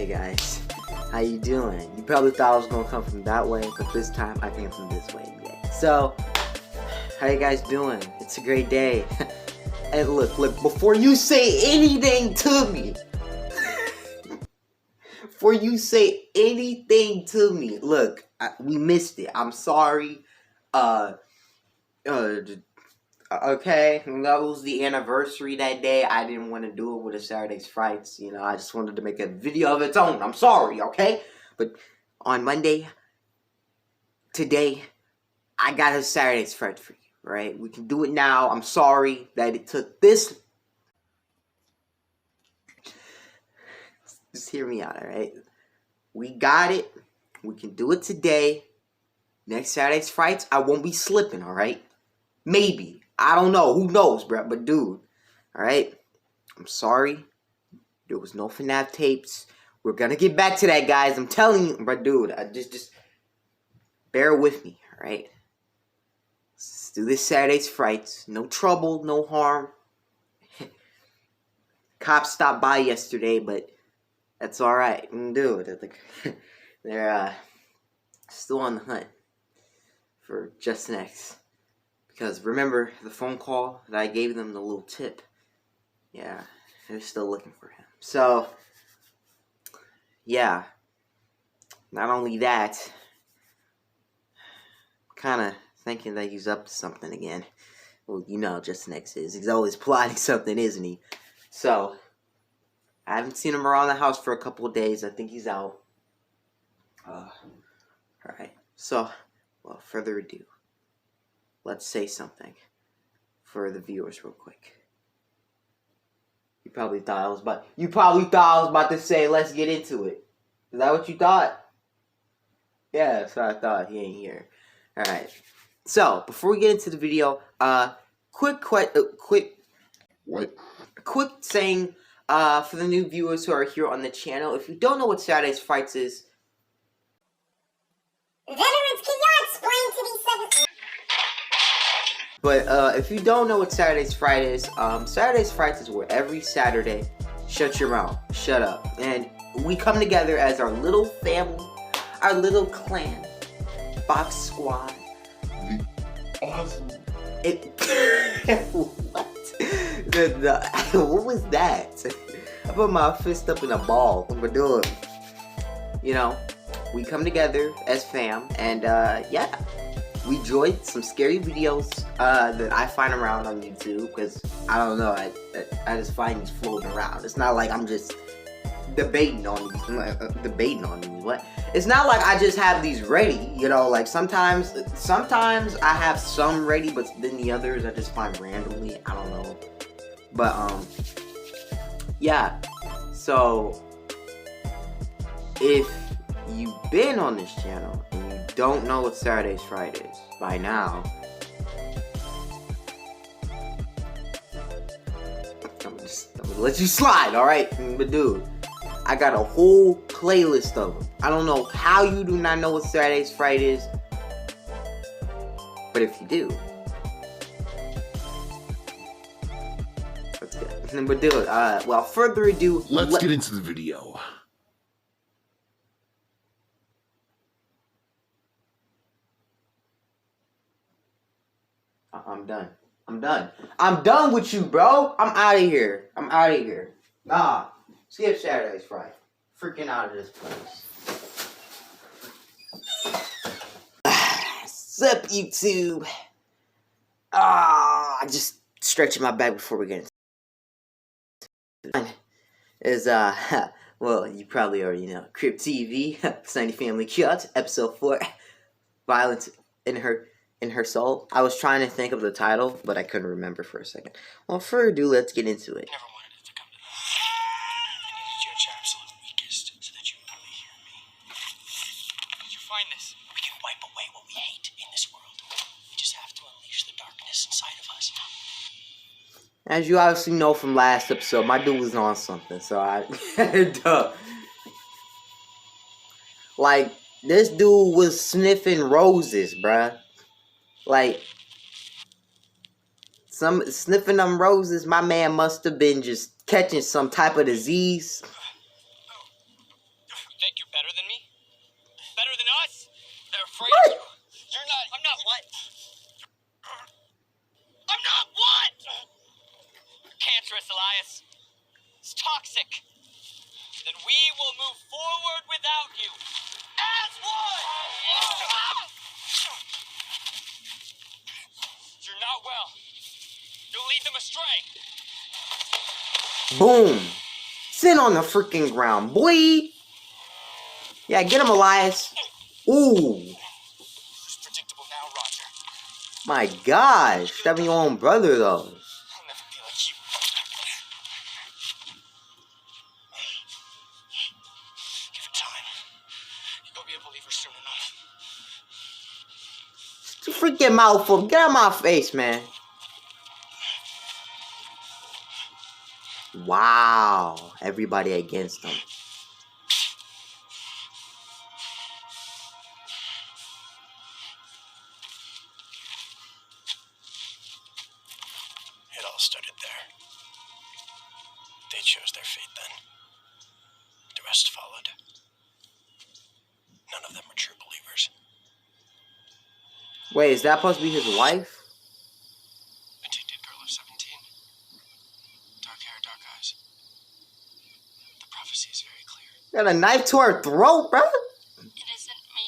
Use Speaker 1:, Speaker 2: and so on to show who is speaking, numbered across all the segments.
Speaker 1: Hey guys, how you doing? You probably thought I was gonna come from that way, but this time I came from this way. Yeah. So, how you guys doing? It's a great day. And look, before you say anything to me, look, we missed it. I'm sorry. Okay, that was the anniversary that day. I didn't want to do it with a Saturday's Frights. You know, I just wanted to make a video of its own. I'm sorry, okay? But on Monday, today, I got a Saturday's Fright for you, right? We can do it now. I'm sorry that it took this. Just hear me out, alright? We got it. We can do it today. Next Saturday's Frights, I won't be slipping, alright? Maybe. I don't know. Who knows, bro? But dude, alright? I'm sorry. There was no FNAF tapes. We're gonna get back to that, guys. I'm telling you, but dude, just bear with me, alright? Let's do this Saturday's Frights. No trouble, no harm. Cops stopped by yesterday, but that's alright. Dude, they're still on the hunt for Justin X. Because remember the phone call that I gave them, the little tip? Yeah, they're still looking for him. So, yeah. Not only that, kind of thinking that he's up to something again. Well, you know Justin X is. He's always plotting something, isn't he? So, I haven't seen him around the house for a couple of days. I think he's out. Alright. So, without further ado, let's say something for the viewers real quick. You probably thought I was about to say, let's get into it. Is that what you thought? Yeah, that's what I thought. He ain't here. Alright. So, before we get into the video, quick saying, for the new viewers who are here on the channel, if you don't know what Saturday's Frights is,
Speaker 2: Veterans, can y'all explain to these seven?
Speaker 1: But if you don't know what Saturday's Fright is, Saturday's Frights is where every Saturday, shut your mouth, shut up, and we come together as our little family, our little clan, Fox Squad.
Speaker 3: Awesome.
Speaker 1: What? What was that? I put my fist up in a ball. What we're doing? You know, we come together as fam, and yeah. We enjoyed some scary videos that I find around on YouTube, because I don't know, I just find these floating around. It's not like I'm just debating on these. What? It's not like I just have these ready, you know. Like sometimes I have some ready, but then the others I just find randomly. I don't know, but yeah. So if you've been on this channel and you don't know what Saturday's Fright is by now, I'm gonna let you slide, alright? But dude, I got a whole playlist of them. I don't know how you do not know what Saturday's Fright is, but if you do, that's good. But dude, without further ado,
Speaker 3: Let's get into the video.
Speaker 1: I'm done with you, bro. I'm out of here. Nah. Skip Saturday's Fright. Freaking out of this place. Sup, YouTube? Just stretching my back before we get into is, well, you probably already know. Crypt TV, Sunny Family Cut, episode 4, Violence in her soul. I was trying to think of the title, but I couldn't remember for a second. Well, further ado, let's get into it.
Speaker 4: Never wanted it to come to this. I needed you at your absolute weakest so that you would really hear me. Where did you find this? We can wipe away what we hate in this world. We just have to unleash the darkness inside of us.
Speaker 1: As you obviously know from last episode, my dude was on something, so I like, this dude was sniffing roses, bruh. Like, sniffing them roses, my man must have been just catching some type of disease.
Speaker 4: afraid of you. You're not. I'm not what? I'm not what? You're cancerous, Elias. It's toxic. Then we will move forward without you. As one! You're not well. You'll lead them astray.
Speaker 1: Boom. Sit on the freaking ground, boy. Yeah, get him, Elias. Ooh.
Speaker 4: It's predictable now, Roger.
Speaker 1: My gosh. Stabbing your own brother, though.
Speaker 4: I'll never be like you. Give it time. You'll be able to leave her soon enough.
Speaker 1: Just freak your mouth up. Get out of my face, man. Wow. Everybody against him.
Speaker 4: It all started there. They chose their fate then. The rest followed. None of them were true believers.
Speaker 1: Wait, is that supposed to be his wife?
Speaker 4: Addicted girl of 17. Dark hair, dark eyes. The prophecy is very clear.
Speaker 1: Got a knife to her throat, bro.
Speaker 2: It isn't me.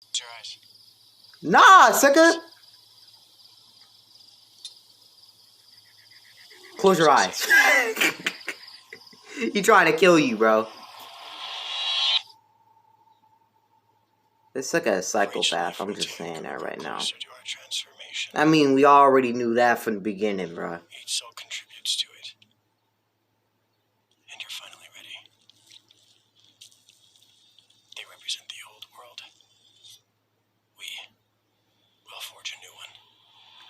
Speaker 4: Close your eyes.
Speaker 1: Nah, sucker. Close your eyes. He trying to kill you, bro. This like a psychopath. I'm just saying that right now.
Speaker 4: Closer to our transformation.
Speaker 1: I mean, we already knew that from the beginning, bro.
Speaker 4: Each soul contributes to it. And you're finally ready. They represent the old world. We will forge a new one.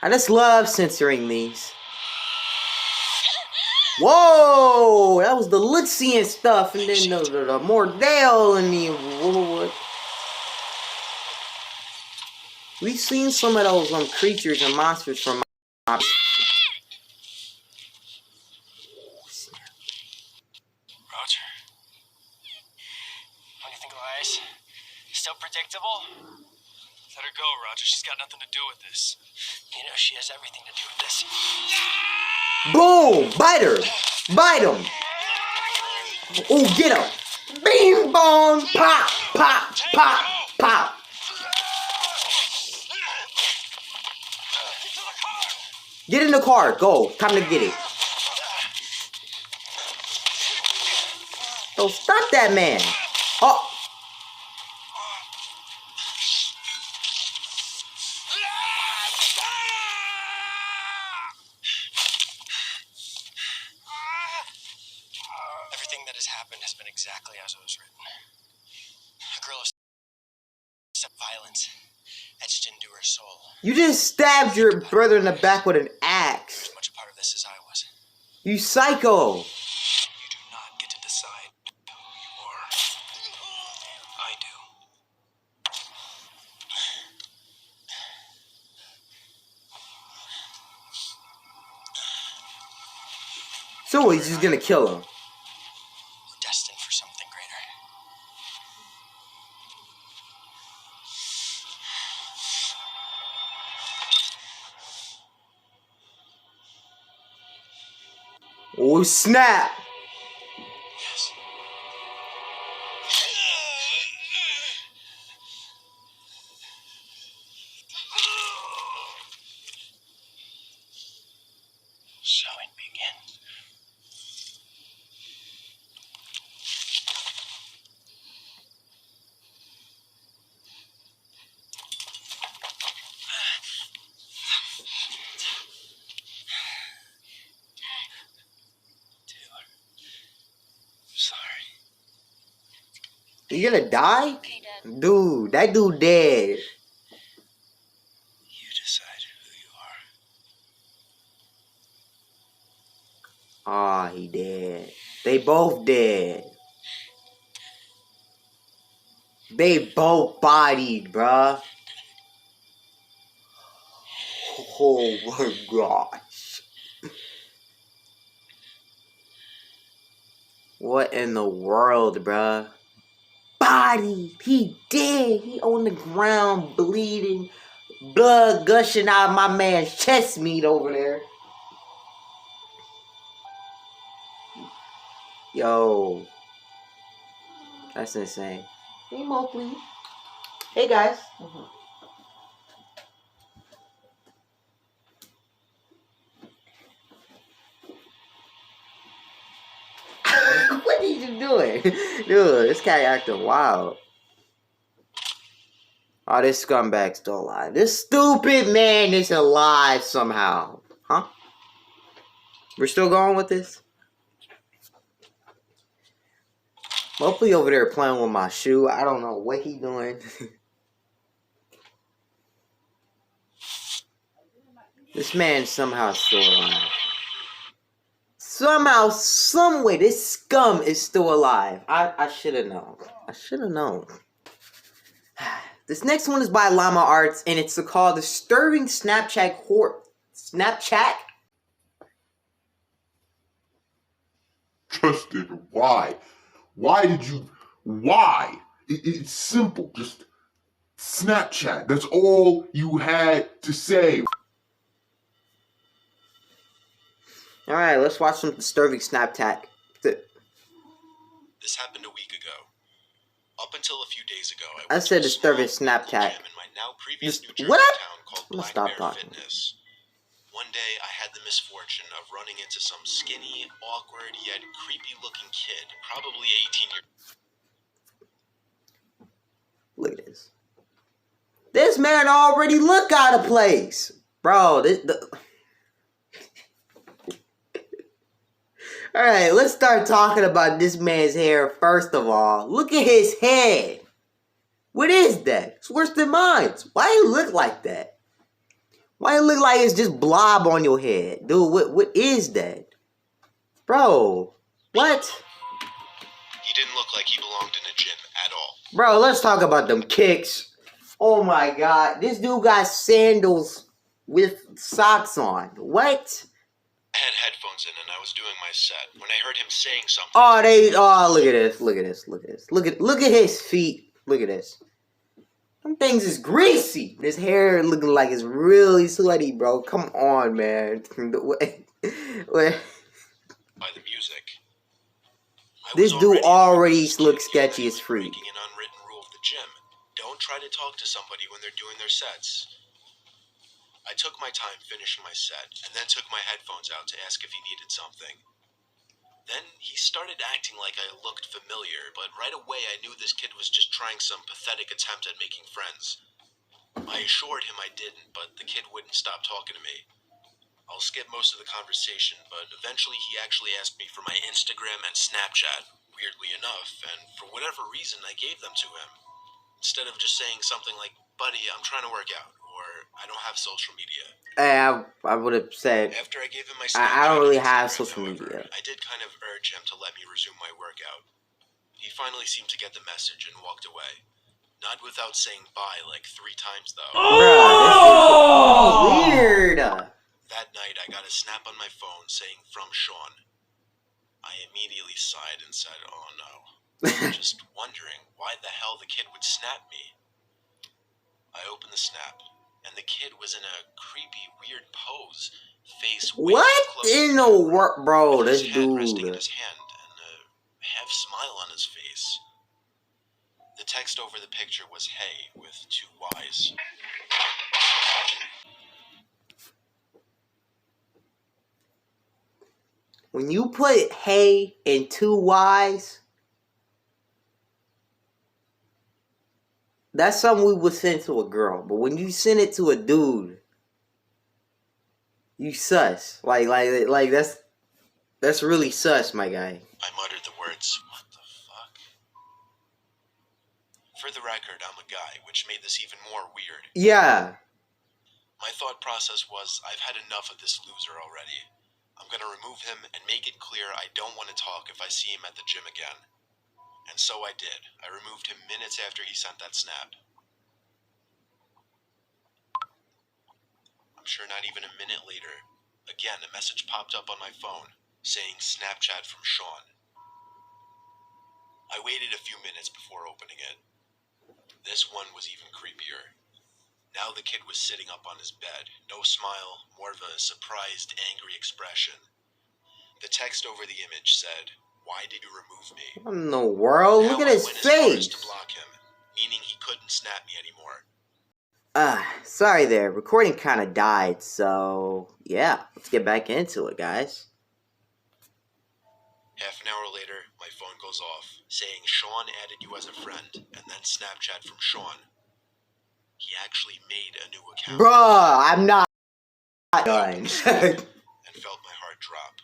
Speaker 1: I just love censoring these. Whoa! That was the Luxian stuff, and then the Mordell and the... What? We've seen some of those creatures and monsters from...
Speaker 4: What do you think, Elias? Still predictable? Let her go, Roger. She's got nothing to do with this. You know, she has everything to do with this.
Speaker 1: Boom! Bite her! Bite him! Oh, get him! Bing bong! Pop! Pop! Pop! Pop! Get in the car! Go! Time to get it! Don't stop that man! Oh!
Speaker 4: Everything that has happened has been exactly as it was written. A girl of violence etched into her soul.
Speaker 1: You just stabbed your brother in the back with an axe.
Speaker 4: As much a part of this as I was.
Speaker 1: You psycho!
Speaker 4: You do not get to decide who you are. I do.
Speaker 1: So he's just gonna kill him.
Speaker 4: We're destined for something greater.
Speaker 1: Oh snap!
Speaker 4: Yes. So it begins. Sorry.
Speaker 1: You gonna die?
Speaker 2: Okay, Dad.
Speaker 1: Dude, that dude dead.
Speaker 4: You decide who you are.
Speaker 1: Ah, he dead. They both dead. They both bodied, bruh. Oh my gosh. What in the world, bruh? body. He dead. He on the ground bleeding. Blood gushing out of my man's chest meat over there. Yo. That's insane. Hey, Mo, please. Hey, guys. What are you doing? Dude, this guy acting wild. Oh, this scumbag's still alive. This stupid man is alive somehow. Huh? We're still going with this? Hopefully over there playing with my shoe. I don't know what he doing. This man somehow still alive. Somehow, someway, this scum is still alive. I should have known. I should have known. This next one is by Llama Arts, and it's called Disturbing Snapchat Horror. Snapchat?
Speaker 3: Justin, why? Why did you? Why? It's simple. Just Snapchat. That's all you had to say.
Speaker 1: Alright, let's watch some Disturbing Snapchat.
Speaker 5: This happened a week ago. Up until a few days ago,
Speaker 1: I
Speaker 5: went
Speaker 1: said
Speaker 5: to a
Speaker 1: Disturbing
Speaker 5: small local
Speaker 1: Snapchat.
Speaker 5: gym in my now previous New Jersey
Speaker 1: What?
Speaker 5: town called
Speaker 1: I'm gonna
Speaker 5: Black
Speaker 1: stop
Speaker 5: Bear
Speaker 1: talking.
Speaker 5: Fitness. One day, I had the misfortune of running into some skinny, awkward, yet creepy-looking kid, probably 18 years.
Speaker 1: Look at this. This man already look out of place. Bro, Alright, let's start talking about this man's hair first of all. Look at his head. What is that? It's worse than mine. Why you look like that? Why you look like it's just blob on your head? Dude, what is that? Bro, what?
Speaker 5: He didn't look like he belonged in a gym at all.
Speaker 1: Bro, let's talk about them kicks. Oh my god, this dude got sandals with socks on. What?
Speaker 5: I had headphones in and I was doing my set when I heard him saying something.
Speaker 1: Look at this, look at this, look at this. Look at his feet. Look at this. Them things is greasy. His hair looking like it's really sweaty, bro. Come on, man. Wait.
Speaker 5: By the music. I
Speaker 1: This
Speaker 5: was
Speaker 1: dude already
Speaker 5: nervous,
Speaker 1: looks
Speaker 5: thinking
Speaker 1: sketchy
Speaker 5: I
Speaker 1: as
Speaker 5: was
Speaker 1: freak.
Speaker 5: breaking an unwritten rule of the gym. Don't try to talk to somebody when they're doing their sets. I took my time finishing my set, and then took my headphones out to ask if he needed something. Then he started acting like I looked familiar, but right away I knew this kid was just trying some pathetic attempt at making friends. I assured him I didn't, but the kid wouldn't stop talking to me. I'll skip most of the conversation, but eventually he actually asked me for my Instagram and Snapchat, weirdly enough, and for whatever reason I gave them to him. Instead of just saying something like, "Buddy, I'm trying to work out," or "I don't have social media."
Speaker 1: Hey, I would have said,
Speaker 5: After I gave him my
Speaker 1: I don't really
Speaker 5: Snapchat
Speaker 1: have
Speaker 5: and
Speaker 1: social
Speaker 5: Instagram, however,
Speaker 1: media.
Speaker 5: I did kind of urge him to let me resume my workout. He finally seemed to get the message and walked away. Not without saying bye like 3 times, though.
Speaker 1: Bruh, this is weird.
Speaker 5: That night, I got a snap on my phone saying, "From Sean." I immediately sighed and said, "Oh no." Just wondering why the hell the kid would snap me. I opened the snap, and the kid was in a creepy, weird pose, face way
Speaker 1: What
Speaker 5: too close
Speaker 1: in
Speaker 5: to
Speaker 1: the
Speaker 5: camera,
Speaker 1: world, bro?
Speaker 5: with
Speaker 1: This
Speaker 5: his head resting in
Speaker 1: dude.
Speaker 5: his hand and a half smile on his face. The text over the picture was "Hey" with 2 Y's.
Speaker 1: When you put "hey" and 2 Y's, that's something we would send to a girl. But when you send it to a dude, you sus. Like that's really sus, my guy.
Speaker 5: I muttered the words, "What the fuck?" For the record, I'm a guy, which made this even more weird.
Speaker 1: Yeah.
Speaker 5: My thought process was, I've had enough of this loser already. I'm gonna remove him and make it clear I don't want to talk if I see him at the gym again. And so I did. I removed him minutes after he sent that snap. I'm sure not even a minute later, again a message popped up on my phone saying "Snapchat from Sean." I waited a few minutes before opening it. This one was even creepier. Now the kid was sitting up on his bed. No smile, more of a surprised, angry expression. The text over the image said, "Why did you remove me?"
Speaker 1: What in the world? Look
Speaker 5: Now
Speaker 1: at his
Speaker 5: I went as far as
Speaker 1: face.
Speaker 5: to block him, meaning he couldn't snap me anymore.
Speaker 1: Sorry there. Recording kind of died, so yeah. Let's get back into it, guys.
Speaker 5: Half an hour later, my phone goes off, saying Sean added you as a friend, and then Snapchat from Sean. He actually made a new account.
Speaker 1: Bruh, I'm not done.
Speaker 5: And felt my heart drop.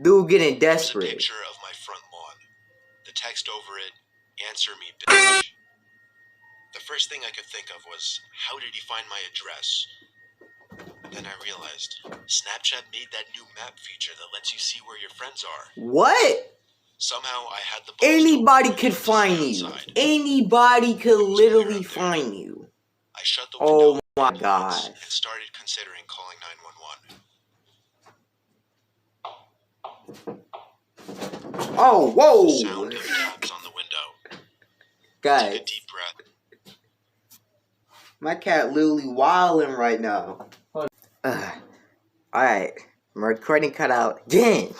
Speaker 1: Dude getting
Speaker 5: There's a
Speaker 1: desperate.
Speaker 5: picture of my front lawn. The text over it, "Answer me, bitch." The first thing I could think of was, how did he find my address? Then I realized, Snapchat made that new map feature that lets you see where your friends are.
Speaker 1: What?
Speaker 5: Somehow I had the balls
Speaker 1: Anybody
Speaker 5: to
Speaker 1: could
Speaker 5: stay
Speaker 1: find you.
Speaker 5: outside.
Speaker 1: Anybody could literally find you.
Speaker 5: I shut the
Speaker 1: Oh
Speaker 5: window
Speaker 1: my
Speaker 5: once
Speaker 1: gosh.
Speaker 5: and started considering calling 911.
Speaker 1: Oh,
Speaker 5: The
Speaker 1: whoa.
Speaker 5: sound of taps on the window. Take a
Speaker 1: Guys,
Speaker 5: deep breath.
Speaker 1: my cat literally wilding right now. Alright. My recording cut out again.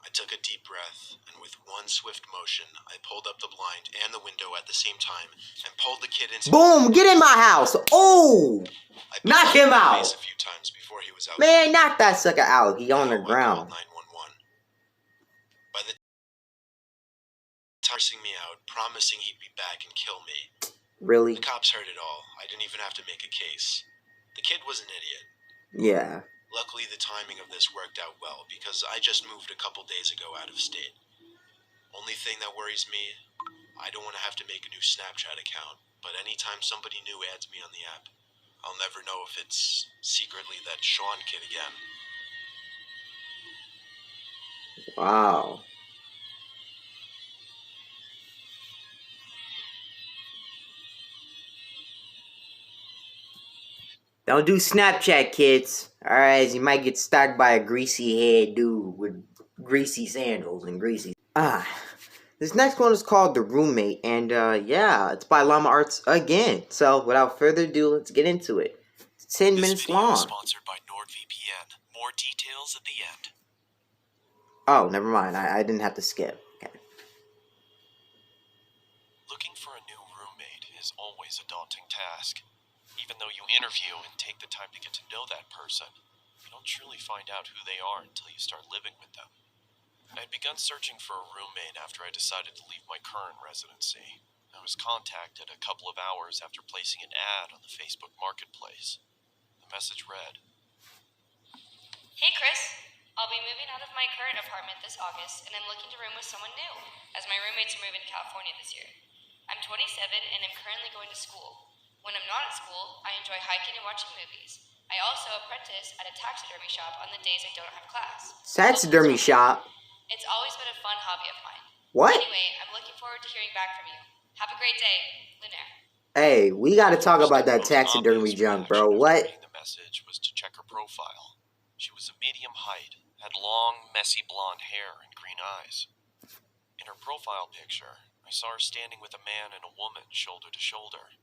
Speaker 5: I took a deep breath, and with one swift motion, I pulled up the blind and the window at the same time and pulled the kid into
Speaker 1: Boom, get in my house. Oh,
Speaker 5: I
Speaker 1: knock
Speaker 5: punched
Speaker 1: him
Speaker 5: in the
Speaker 1: out.
Speaker 5: face a few times before he was out.
Speaker 1: Man, knock that sucker out. He on the
Speaker 5: I
Speaker 1: ground.
Speaker 5: called 911. By the tossing me out, promising he'd be back and kill me.
Speaker 1: Really?
Speaker 5: The cops heard it all. I didn't even have to make a case. The kid was an idiot.
Speaker 1: Yeah.
Speaker 5: Luckily, the timing of this worked out well because I just moved a couple days ago out of state. Only thing that worries me, I don't want to have to make a new Snapchat account, but anytime somebody new adds me on the app, I'll never know if it's secretly that Sean kid again.
Speaker 1: Wow. Don't do Snapchat, kids. Alright, you might get stalked by a greasy head dude with greasy sandals and greasy... This next one is called The Roommate, and yeah, it's by Llama Arts again. So, without further ado, let's get into it. It's 10 minutes
Speaker 4: This video
Speaker 1: long.
Speaker 4: is sponsored by NordVPN. More details at the end.
Speaker 1: Oh, never mind. I didn't have to skip. Okay.
Speaker 4: Looking for a new roommate is always a daunting task. Even though you interview and take the time to get to know that person, you don't truly find out who they are until you start living with them. I had begun searching for a roommate after I decided to leave my current residency. I was contacted a couple of hours after placing an ad on the Facebook Marketplace. The message read,
Speaker 6: Hey Chris, I'll be moving out of my current apartment this August and I'm looking to room with someone new, as my roommates are moving to California this year. I'm 27 and I'm currently going to school. When I'm not at school, I enjoy hiking and watching movies. I also apprentice at a taxidermy shop on the days I don't have class.
Speaker 1: Taxidermy shop?
Speaker 6: It's always been a fun hobby of mine.
Speaker 1: What?
Speaker 6: Anyway, I'm looking forward to hearing back from you. Have a great day, Lunaire.
Speaker 1: Hey, we gotta talk about that
Speaker 4: Most
Speaker 1: taxidermy
Speaker 4: obvious
Speaker 1: junk, bro.
Speaker 4: reaction after
Speaker 1: What?
Speaker 4: reading the message was to check her profile. She was of medium height, had long, messy blonde hair and green eyes. In her profile picture, I saw her standing with a man and a woman shoulder to shoulder.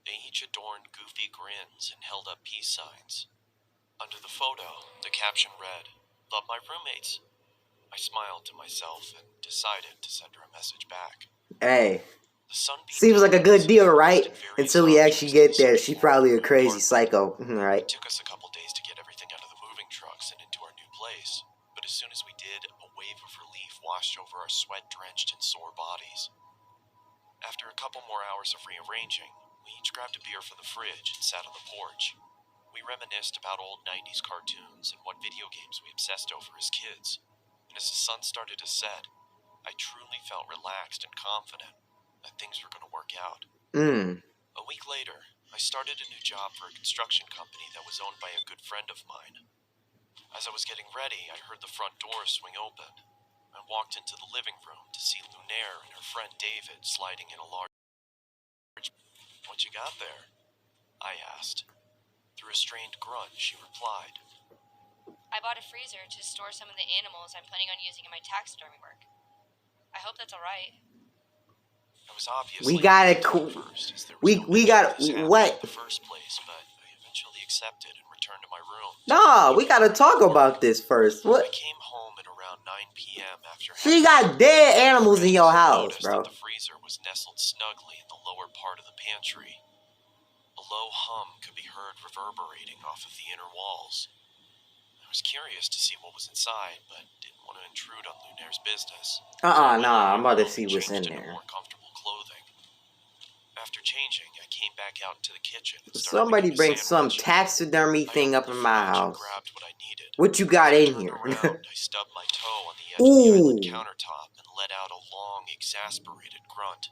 Speaker 4: They each adorned goofy grins and held up peace signs. Under the photo, the caption read, "Love my roommates." I smiled to myself and decided to send her a message back.
Speaker 1: Hey.
Speaker 4: The sun beat
Speaker 1: Seems like a
Speaker 4: down
Speaker 1: good
Speaker 4: as
Speaker 1: deal,
Speaker 4: we
Speaker 1: right?
Speaker 4: posted various
Speaker 1: Until we actually get
Speaker 4: options
Speaker 1: there.
Speaker 4: to
Speaker 1: She's
Speaker 4: search
Speaker 1: probably a
Speaker 4: for
Speaker 1: crazy
Speaker 4: apartment.
Speaker 1: psycho, right?
Speaker 4: It took us a couple days to get everything out of the moving trucks and into our new place, but as soon as we did, a wave of relief washed over our sweat-drenched and sore bodies. After a couple more hours of rearranging, we each grabbed a beer from the fridge and sat on the porch. We reminisced about old 90s cartoons and what video games we obsessed over as kids, and as the sun started to set, I truly felt relaxed and confident that things were going to work out. A week later, I started a new job for a construction company that was owned by a good friend of mine. As I was getting ready, I heard the front door swing open. I walked into the living room to see Lunaire and her friend David sliding in a large... "What you got there?" I asked. Through a strained grunt, she replied,
Speaker 6: I bought a freezer to store some of the animals I'm planning on using in my taxidermy work. I hope that's alright.
Speaker 5: I was obviously
Speaker 1: We gotta
Speaker 5: hesitant at first, as there was no
Speaker 1: we
Speaker 5: mention
Speaker 1: got
Speaker 5: of this happening
Speaker 1: what?
Speaker 5: in the first place, but I eventually accepted and returned to my room.
Speaker 1: Nah, we gotta talk about this first.
Speaker 5: I
Speaker 1: What?
Speaker 5: came home at around 9 p.m. after
Speaker 1: She
Speaker 5: having
Speaker 1: got dead animals in your house,
Speaker 5: noticed
Speaker 1: bro.
Speaker 5: that the freezer was nestled snugly in the lower part of the pantry. A low hum could be heard reverberating off of the inner walls. I was curious to see what was inside, but didn't want to intrude on Lunaire's business.
Speaker 1: Nah, I'm
Speaker 5: I
Speaker 1: about to
Speaker 5: went
Speaker 1: see
Speaker 5: home and
Speaker 1: what's in
Speaker 5: changed into
Speaker 1: there.
Speaker 5: more comfortable clothing. After changing, I came back out into the kitchen and started
Speaker 1: Somebody
Speaker 5: making a
Speaker 1: bring some
Speaker 5: sandwich.
Speaker 1: taxidermy
Speaker 5: I
Speaker 1: thing
Speaker 5: opened
Speaker 1: up
Speaker 5: the
Speaker 1: in my
Speaker 5: fridge and
Speaker 1: house.
Speaker 5: grabbed what I needed.
Speaker 1: What you got
Speaker 5: As I
Speaker 1: in
Speaker 5: turned
Speaker 1: here?
Speaker 5: around, I stubbed my toe on the edge of the island
Speaker 1: Ooh.
Speaker 5: countertop and let out a long, exasperated grunt.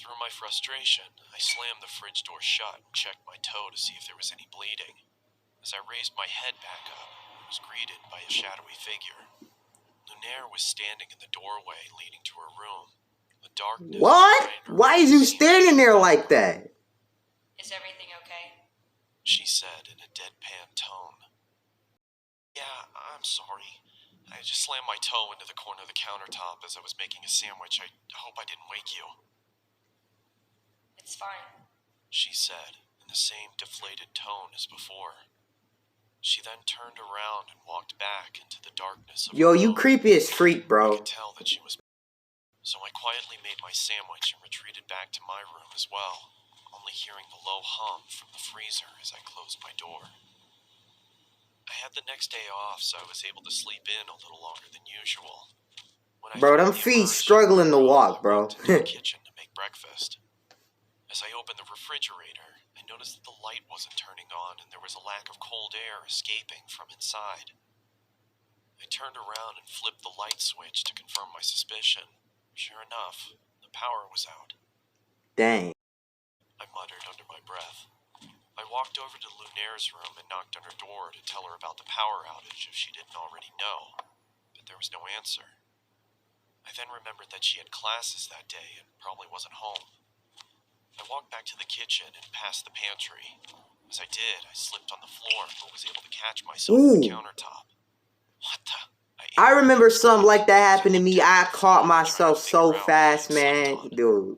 Speaker 5: Through my frustration, I slammed the fridge door shut and checked my toe to see if there was any bleeding. As I raised my head back up, I was greeted by a shadowy figure. Lunaire was standing in the doorway leading to her room. The darkness
Speaker 1: What?
Speaker 5: behind her
Speaker 1: Why is you
Speaker 5: seemed
Speaker 1: standing there like that?
Speaker 6: Is everything okay?
Speaker 5: she said in a deadpan tone. Yeah, I'm sorry. I just slammed my toe into the corner of the countertop as I was making a sandwich. I hope I didn't wake you,
Speaker 6: It's fine.
Speaker 5: she said in the same deflated tone as before. She then turned around and walked back into the darkness of
Speaker 1: Yo,
Speaker 5: her
Speaker 1: you
Speaker 5: room.
Speaker 1: creepy as freak,
Speaker 5: I
Speaker 1: bro.
Speaker 5: could tell that she was. So I quietly made my sandwich and retreated back to my room as well, only hearing the low hum from the freezer as I closed my door. I had the next day off, so I was able to sleep in a little longer than usual. When I
Speaker 1: Bro, them
Speaker 5: finally
Speaker 1: feet
Speaker 5: emerged
Speaker 1: struggling to
Speaker 5: from my room,
Speaker 1: walk,
Speaker 5: I
Speaker 1: bro.
Speaker 5: walked into the kitchen to make breakfast. As I opened the refrigerator, I noticed that the light wasn't turning on and there was a lack of cold air escaping from inside. I turned around and flipped the light switch to confirm my suspicion. Sure enough, the power was out.
Speaker 1: Dang.
Speaker 5: I muttered under my breath. I walked over to Lunaire's room and knocked on her door to tell her about the power outage if she didn't already know, but there was no answer. I then remembered that she had classes that day and probably wasn't home. I walked back to the kitchen and past the pantry. As I did, I slipped on the floor but was able to catch myself on the
Speaker 1: Ooh.
Speaker 5: countertop. What the?
Speaker 1: I remember something like that happened to me. I caught myself so fast, man. Dude.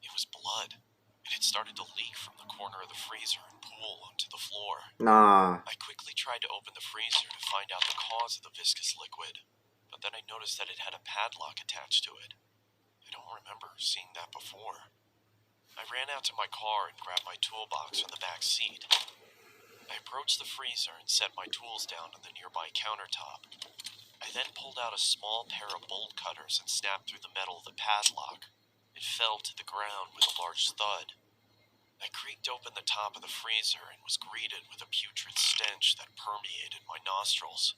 Speaker 5: It was blood. It had started to leak from the corner of the freezer and pool onto the floor.
Speaker 1: Nah.
Speaker 5: I quickly tried to open the freezer to find out the cause of the viscous liquid, but then I noticed that it had a padlock attached to it. I don't remember seeing that before. I ran out to my car and grabbed my toolbox from the back seat. I approached the freezer and set my tools down on the nearby countertop. I then pulled out a small pair of bolt cutters and snapped through the metal of the padlock. It fell to the ground with a large thud. I creaked open the top of the freezer and was greeted with a putrid stench that permeated my nostrils.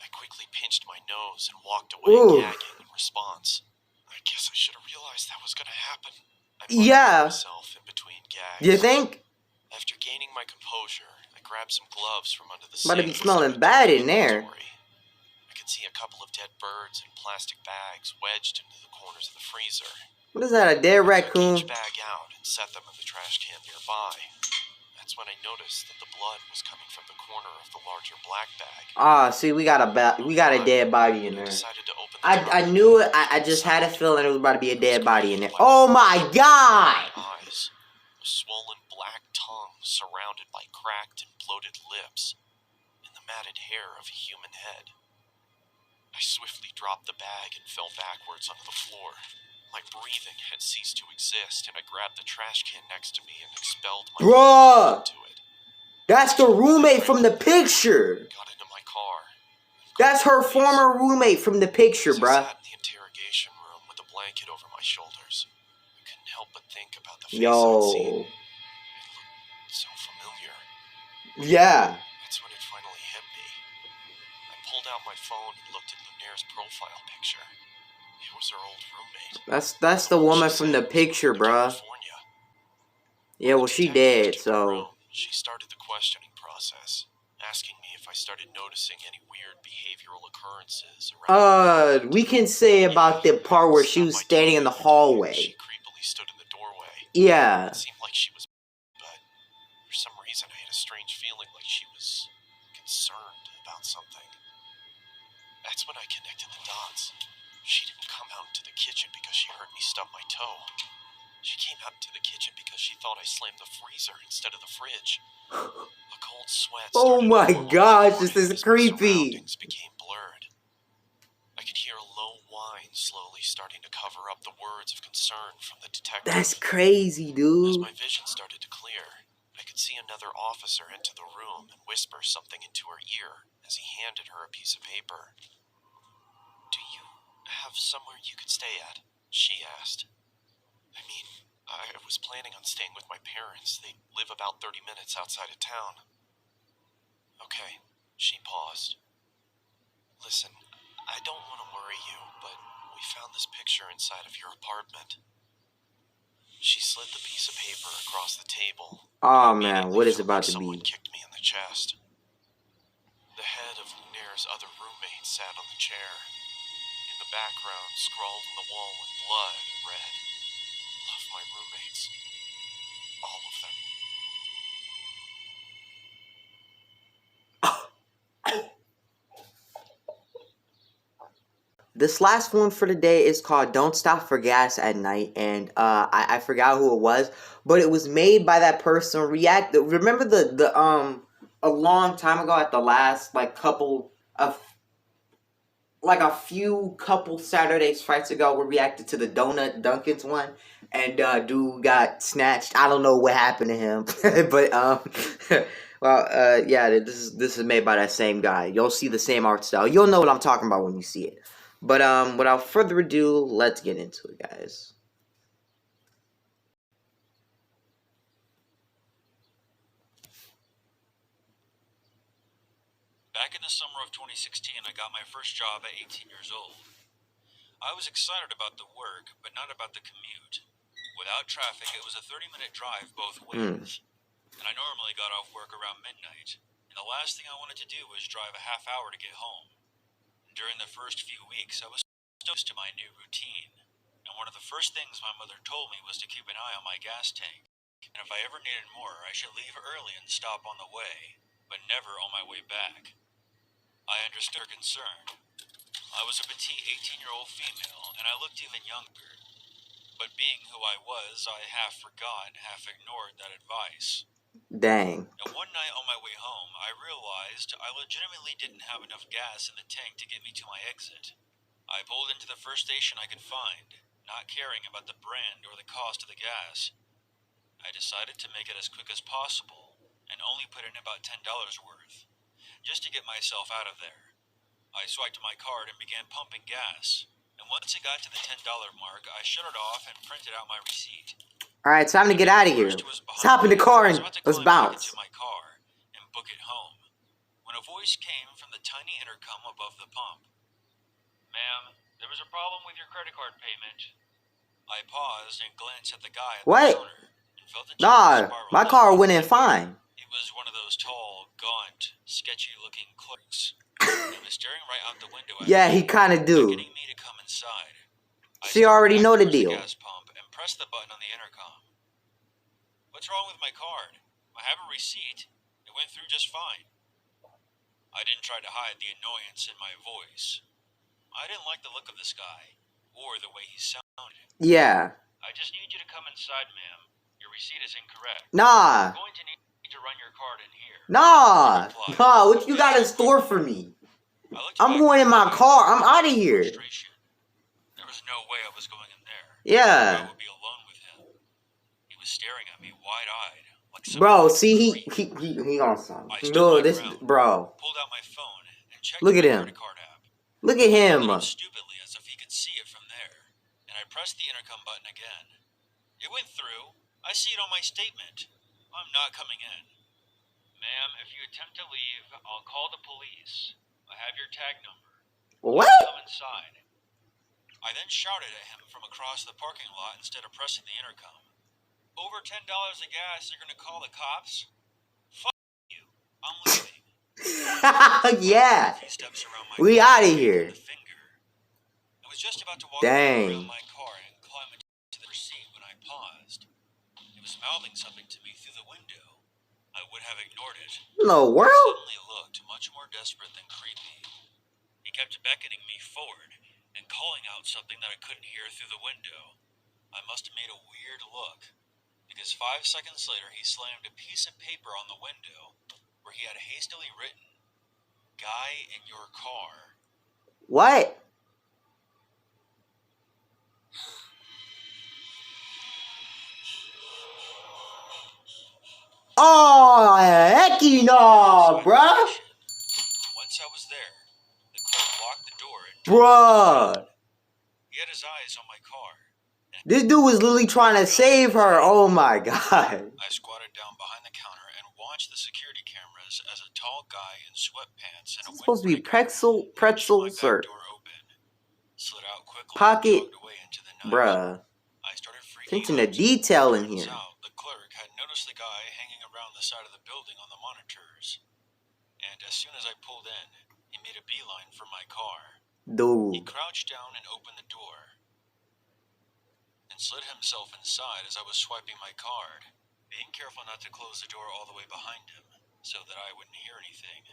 Speaker 5: I quickly pinched my nose and walked away,
Speaker 1: Ooh.
Speaker 5: gagging in response. I guess I should have realized that was going to happen. I
Speaker 1: Yeah.
Speaker 5: myself in between gags.
Speaker 1: You think?
Speaker 5: After gaining my composure, I grabbed some gloves from under the
Speaker 1: About to be
Speaker 5: sink and
Speaker 1: smelling
Speaker 5: started
Speaker 1: bad
Speaker 5: doing
Speaker 1: in there.
Speaker 5: inventory. I could see a couple of dead birds in plastic bags wedged into the corners of the freezer.
Speaker 1: What is that, a dead
Speaker 5: I took
Speaker 1: raccoon?
Speaker 5: each bag out and set them in the trash can nearby. That's when I noticed that the blood was coming from the corner of the larger black bag.
Speaker 1: Ah, see, we got a dead body in
Speaker 5: I
Speaker 1: there.
Speaker 5: decided to open the
Speaker 1: I
Speaker 5: top.
Speaker 1: knew it. I just had a feeling there was about to be a dead body in there. Oh my god!
Speaker 5: Eyes, a swollen black tongue surrounded by cracked and bloated lips, and the matted hair of a human head. I swiftly dropped the bag and fell backwards onto the floor. My breathing had ceased to exist, and I grabbed the trash can next to me and expelled my
Speaker 1: Bruh!
Speaker 5: into it.
Speaker 1: That's the roommate from the picture.
Speaker 5: Got into my car. and
Speaker 1: That's her
Speaker 5: called the police.
Speaker 1: former roommate from the picture,
Speaker 5: As I
Speaker 1: bruh.
Speaker 5: sat in the interrogation room with a blanket over my shoulders, I couldn't help but think about the face I'd
Speaker 1: Yo.
Speaker 5: seen. It looked so familiar.
Speaker 1: Yeah.
Speaker 5: That's when it finally hit me. I pulled out my phone and looked at Lunaire's profile picture. It was her old roommate.
Speaker 1: That's the woman from the picture, bruh.
Speaker 5: California.
Speaker 1: Yeah, well,
Speaker 5: The
Speaker 1: she
Speaker 5: detective
Speaker 1: dead,
Speaker 5: entered my
Speaker 1: so.
Speaker 5: room. She started the questioning process, asking me if I started noticing any weird behavioral occurrences around.
Speaker 1: We can say about the part where she was standing in the
Speaker 5: She
Speaker 1: hallway.
Speaker 5: creepily stood in the doorway.
Speaker 1: Yeah.
Speaker 5: It seemed like she was, but for some reason I had a strange feeling like she was concerned about about something. That's when I connected the dots. She didn't come out into the kitchen because she heard me stub my toe. She came out into the kitchen because she thought I slammed the freezer instead of the fridge. A cold sweat
Speaker 1: Oh
Speaker 5: started
Speaker 1: my
Speaker 5: to form on
Speaker 1: gosh,
Speaker 5: my
Speaker 1: this is
Speaker 5: forehead as my
Speaker 1: creepy.
Speaker 5: surroundings became blurred. I could hear a low whine slowly starting to cover up the words of concern from the detective.
Speaker 1: That's crazy,
Speaker 5: As
Speaker 1: dude.
Speaker 5: my vision started to clear, I could see another officer enter the room and whisper something into her ear as he handed her a piece of paper. "Do you have somewhere you could stay at?" she asked. "I mean, I was planning on staying with my parents. They live about 30 minutes outside of town." "Okay," she paused. "Listen, I don't want to worry you, but we found this picture inside of your apartment." She slid the piece of paper across the table.
Speaker 1: Oh
Speaker 5: and
Speaker 1: man,
Speaker 5: immediately
Speaker 1: what is
Speaker 5: felt
Speaker 1: about
Speaker 5: like
Speaker 1: to
Speaker 5: someone
Speaker 1: be?
Speaker 5: kicked me in the chest. The head of Lunaire's other roommate sat on the chair. In the background, scrawled on the wall in blood, read, "Love my roommates. All of them."
Speaker 1: This last one for the day is called Don't Stop for Gas at Night, and I forgot who it was, but it was made by that person. Remember the a long time ago at the last like couple of like a few couple Saturdays fights ago, we reacted to the Donut Dunkins one, and dude got snatched. I don't know what happened to him, but well, yeah, this is made by that same guy. You'll see the same art style. You'll know what I'm talking about when you see it. But without further ado, let's get into it, guys.
Speaker 7: Back in the summer of 2016, I got my first job at 18 years old. I was excited about the work, but not about the commute. Without traffic, it was a 30-minute drive both ways. And I normally got off work around midnight, and the last thing I wanted to do was drive a half hour to get home. During the first few weeks, I was used to my new routine, and one of the first things my mother told me was to keep an eye on my gas tank, and if I ever needed more, I should leave early and stop on the way, but never on my way back. I understood her concern. I was a petite 18-year-old female, and I looked even younger. But being who I was, I half forgot, half ignored that advice.
Speaker 1: Dang.
Speaker 7: And one night on my way home, I realized I legitimately didn't have enough gas in the tank to get me to my exit. I pulled into the first station I could find, not caring about the brand or the cost of the gas. I decided to make it as quick as possible, and only put in about $10 worth, just to get myself out of there. I swiped my card and began pumping gas, and once it got to the $10 mark, I shut it off and printed out my receipt.
Speaker 1: Alright, it's time to get out of here. Let's hop in the car and let's bounce.
Speaker 7: Into my car and book it home, when a voice came from the tiny intercom above the pump. "Ma'am, there was a problem with your credit card payment." I paused and glanced at the guy at
Speaker 1: What?
Speaker 7: the counter and felt the
Speaker 1: Nah,
Speaker 7: spiral
Speaker 1: my
Speaker 7: down
Speaker 1: car
Speaker 7: my
Speaker 1: went in
Speaker 7: finger.
Speaker 1: fine.
Speaker 7: It was one of those tall, gaunt, sketchy-looking clerks. He was staring right out the window at
Speaker 1: Yeah,
Speaker 7: me,
Speaker 1: he kinda do.
Speaker 7: beckoning me to come inside. I
Speaker 1: She
Speaker 7: stepped
Speaker 1: already
Speaker 7: back
Speaker 1: know the
Speaker 7: towards
Speaker 1: deal.
Speaker 7: gas pump and pressed the button on the intercom. "What's wrong with my card? I have a receipt. It went through just fine." I didn't try to hide the annoyance in my voice. I didn't like the look of this guy, or the way he sounded.
Speaker 1: Yeah.
Speaker 7: "I just need you to come inside, ma'am. Your receipt is incorrect.
Speaker 1: Nah.
Speaker 7: I'm going to need to run your card in here."
Speaker 1: Nah. Nah, what you got in store for me?
Speaker 7: I looked
Speaker 1: I'm
Speaker 7: back
Speaker 1: going in my
Speaker 7: at
Speaker 1: car. I'm out of here.
Speaker 7: frustration. There was no way I was going in there. I
Speaker 1: Yeah.
Speaker 7: would be alone with him. He was staring at me wide-eyed, like some
Speaker 1: Bro,
Speaker 7: kind of
Speaker 1: see,
Speaker 7: creep.
Speaker 1: he on something.
Speaker 7: I stood
Speaker 1: No,
Speaker 7: my
Speaker 1: this,
Speaker 7: ground,
Speaker 1: bro.
Speaker 7: pulled out my phone, and checked
Speaker 1: Look at
Speaker 7: my
Speaker 1: him.
Speaker 7: credit card app.
Speaker 1: Look at him.
Speaker 7: Looked up stupidly as if he could see it from there, and I pressed the intercom button again. It went through. I see it on my statement. I'm not coming in. "Ma'am, if you attempt to leave, I'll call the police. I have your tag number.
Speaker 1: What?
Speaker 7: Come inside." I then shouted at him from across the parking lot instead of pressing the intercom. "Over $10 of gas, you're gonna call the cops? Fuck you. I'm leaving."
Speaker 1: Yeah.
Speaker 7: A few steps around my
Speaker 1: We
Speaker 7: car
Speaker 1: outta
Speaker 7: and
Speaker 1: here.
Speaker 7: the finger. I was just about to walk
Speaker 1: Dang.
Speaker 7: around my car and climb into the seat when I paused. It was mouthing something to me through the window. I would have ignored it.
Speaker 1: In the
Speaker 7: He
Speaker 1: world?
Speaker 7: suddenly looked much more desperate than creepy. He kept beckoning me forward and calling out something that I couldn't hear through the window. I must have made a weird look, because 5 seconds later he slammed a piece of paper on the window where he had hastily written, "Guy in your car."
Speaker 1: What? Oh, hecky no, bruh.
Speaker 7: Once I was there, the clerk locked the door and
Speaker 1: Bruh.
Speaker 7: he had his eyes on my car.
Speaker 1: This dude was literally trying to save her. Oh my god.
Speaker 7: I squatted down behind the counter and watched the security cameras as a tall guy in sweatpants and a
Speaker 1: It's supposed to be
Speaker 7: windbreaker
Speaker 1: pretzels
Speaker 7: pushed my
Speaker 1: or
Speaker 7: back door open, slid out quickly,
Speaker 1: pocket.
Speaker 7: and jogged away into the night.
Speaker 1: Bruh.
Speaker 7: I started freaking
Speaker 1: Attention to
Speaker 7: out.
Speaker 1: detail in
Speaker 7: Turns
Speaker 1: here.
Speaker 7: out the clerk had noticed the guy hanging around the side of the building on the monitors. And as soon as I pulled in, he made a beeline for my car. He
Speaker 1: Dude.
Speaker 7: crouched down and opened the door and slid himself inside as I was swiping my card, being careful not to close the door all the way behind him so that I wouldn't hear anything.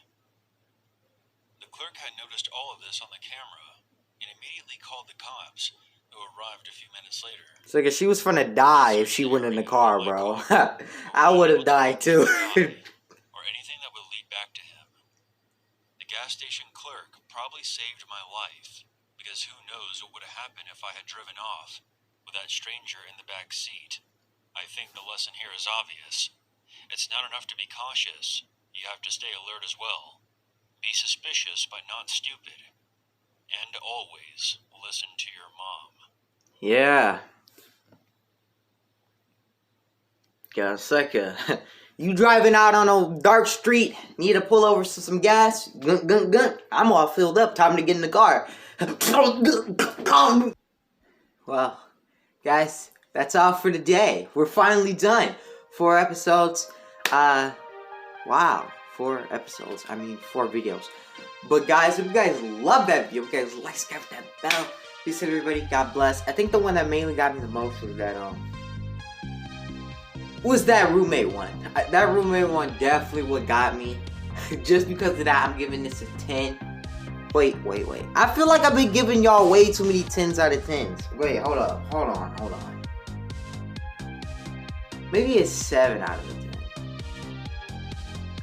Speaker 7: The clerk had noticed all of this on the camera and immediately called the cops, who arrived a few minutes later.
Speaker 1: It's like if she was finna die if she went in the car, bro. I would have died too.
Speaker 7: Or anything that would lead back to him. The gas station clerk probably saved my life, because who knows what would have happened if I had driven off with that stranger in the back seat. I think the lesson here is obvious. It's not enough to be cautious. You have to stay alert as well. Be suspicious but not stupid. And always listen to your mom.
Speaker 1: Yeah. Got a second. You driving out on a dark street, need to pull over for some gas. Gun, gun, gun. I'm all filled up. Time to get in the car. Well, guys, that's all for today. We're finally done. 4 episodes. Wow. 4 episodes. I mean, 4 videos. But guys, if you guys love that video, if you guys like, subscribe, that bell. Peace out, everybody. God bless. I think the one that mainly got me the most was that roommate one. That roommate one definitely what got me. Just because of that, I'm giving this a 10. Wait. I feel like I've been giving y'all way too many 10s out of 10s. Wait, hold on. Maybe it's 7 out of a 10.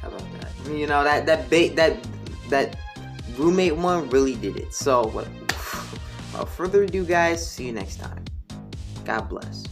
Speaker 1: How about that? You know, that roommate one really did it. So, without further ado, guys, see you next time. God bless.